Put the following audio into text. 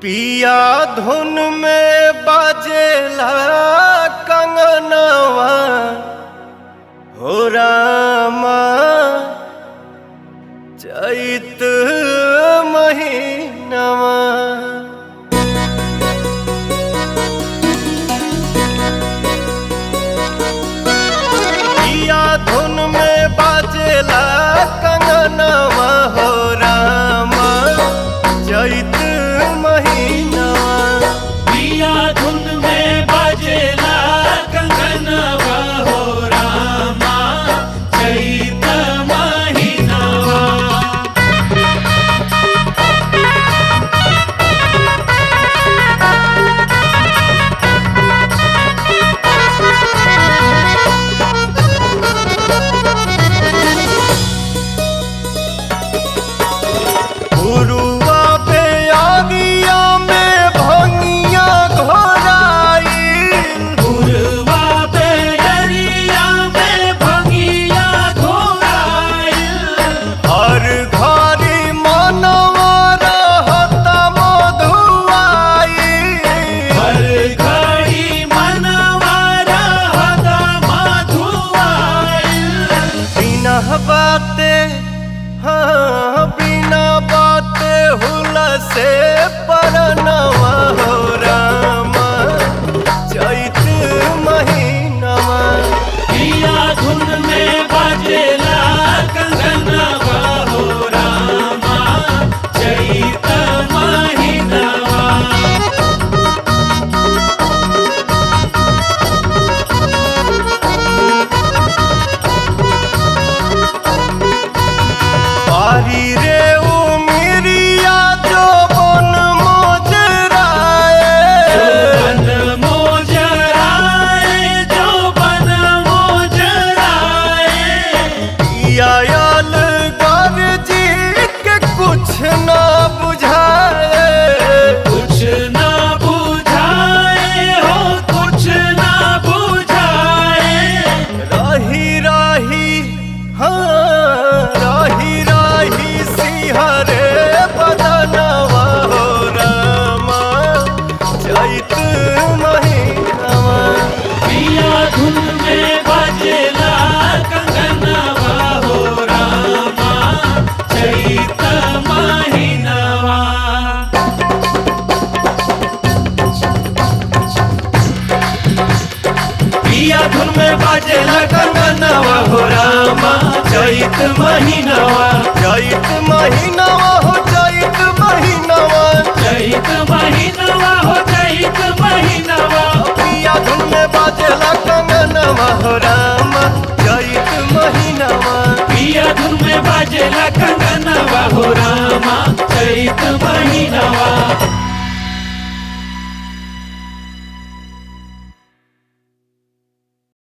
पिया धुन में बाजेला कंगनवा हो रामा चैत महीनवा। पिया धुन में बाजेला कंगनवा हो रामा चैत महीनवा। पिया धुन में बाजेला कंगनवा हो रामा चैत महीनवा। पुरुआ बेअरिया में भंगिया घोराइल, पुरवा बेअरिया में भंगिया घोराइल। हर घड़ी मनवा रहता मधुआइल। हर घड़ी मनवा रहता मधुआइल। बिना बाते हाँ बिना बाते हुला से परनवा हो रामा चैत महीनवा। पिया धुन में बाजेला कंगनवा हो रामा चैत महीनवा। बारी रे उमिरिया जो बन मोजराए, बन मोजराए जो बन मोजराए। आयल गरजी के कुछ न बुझाए। कुछ ना बुझाए हो कुछ ना बुझाए। रही रही हाँ रही रही सिहरे बदनवा हो रामा चैत महीनवा। पिया धुन में बाजेला कंगनवा हो रामा चैत महीनवा। पिया धुन में बाजेला कंगनवा हो रामा चैत महीनवा। चैत महीनवा हो चैत महीनवा। चैत महीनवा हो चैत महीनवा। पिया धुन में बाजेला कंगनवा हो रामा चैत महीनवा। पिया धुन में बाजेला कंगनवा हो रामा चैत महीनवा।